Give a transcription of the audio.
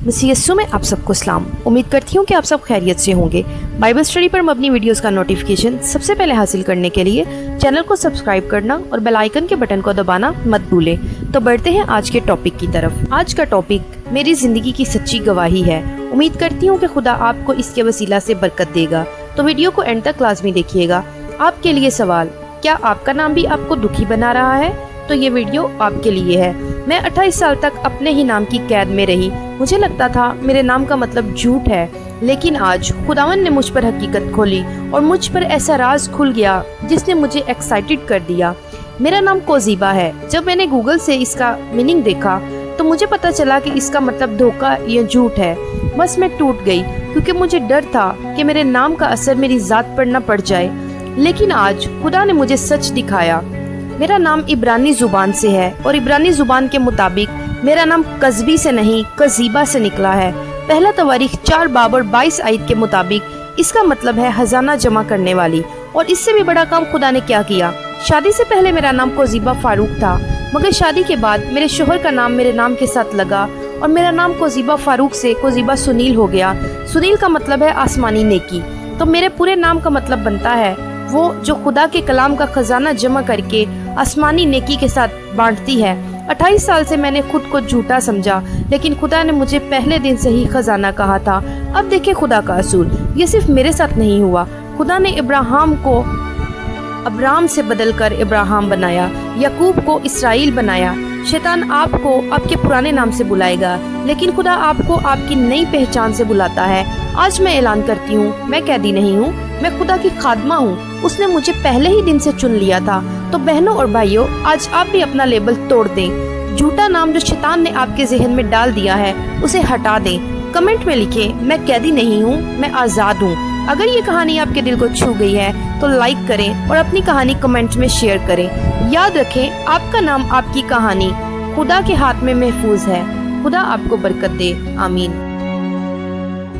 मसीह यस्सु में आप सबको सलाम। उम्मीद करती हूँ कि आप सब खैरियत से होंगे। बाइबल स्टडी पर मबनी वीडियोस का नोटिफिकेशन सबसे पहले हासिल करने के लिए चैनल को सब्सक्राइब करना और बेल आइकन के बटन को दबाना मत भूलें। तो बढ़ते हैं आज के टॉपिक की तरफ। आज का टॉपिक मेरी जिंदगी की सच्ची गवाही है। उम्मीद करती हूँ कि खुदा आपको इसके वसीला से बरकत देगा, तो वीडियो को एंड तक लाजमी देखिएगा। आपके लिए सवाल, क्या आपका नाम भी आपको दुखी बना रहा है? तो ये वीडियो आपके लिए है। मैं 28 साल तक अपने ही नाम की कैद में रही। मुझे लगता था मेरे नाम का मतलब झूठ है, लेकिन आज खुदावन ने मुझ पर हकीकत खोली और मुझ पर ऐसा राज खुल गया जिसने मुझे एक्साइटेड कर दिया। मेरा नाम कोजीबा है। जब मैंने गूगल से इसका मीनिंग देखा तो मुझे पता चला कि इसका मतलब धोखा या झूठ है। बस मैं टूट गई, क्योंकि मुझे डर था कि मेरे नाम का असर मेरी जात पर न पड़ जाए। लेकिन आज खुदा ने मुझे सच दिखाया। मेरा नाम इब्रानी जुबान से है और इब्रानी जुबान के मुताबिक मेरा नाम कज़बी से नहीं कज़ीबा से निकला है। पहला तवारीख 4 बाब और 22 आयत के मुताबिक इसका मतलब है खजाना जमा करने वाली। और इससे भी बड़ा काम खुदा ने क्या किया। शादी से पहले मेरा नाम कोजीबा फारूक था, मगर शादी के बाद मेरे शोहर का नाम मेरे नाम के साथ लगा और मेरा नाम कोजीबा फारूक से कोजीबा सुनील हो गया। सुनील का मतलब है आसमानी नेकी। तो मेरे पूरे नाम का मतलब बनता है वो जो खुदा के कलाम का खजाना जमा करके आसमानी नेकी के साथ बांटती है। 28 साल से मैंने खुद को झूठा समझा, लेकिन खुदा ने मुझे पहले दिन से ही खजाना कहा था। अब देखें खुदा का असूल। ये सिर्फ मेरे साथ नहीं हुआ। खुदा ने इब्राहिम को अब्राम से बदलकर इब्राहिम बनाया, याकूब को इसराइल बनाया। शैतान आपको आपके पुराने नाम से बुलाएगा, लेकिन खुदा आपको आपकी नई पहचान से बुलाता है। आज मैं ऐलान करती हूँ, मैं कैदी नहीं हूँ, मैं खुदा की खादमा हूँ। उसने मुझे पहले ही दिन से चुन लिया था। तो बहनों और भाइयों, आज आप भी अपना लेबल तोड़ दें। झूठा नाम जो शैतान ने आपके जहन में डाल दिया है, उसे हटा दें। कमेंट में लिखें, मैं कैदी नहीं हूँ, मैं आज़ाद हूँ। अगर ये कहानी आपके दिल को छू गई है तो लाइक करें और अपनी कहानी कमेंट में शेयर करें। याद रखें, आपका नाम, आपकी कहानी खुदा के हाथ में महफूज है। खुदा आपको बरकत दे। आमीन।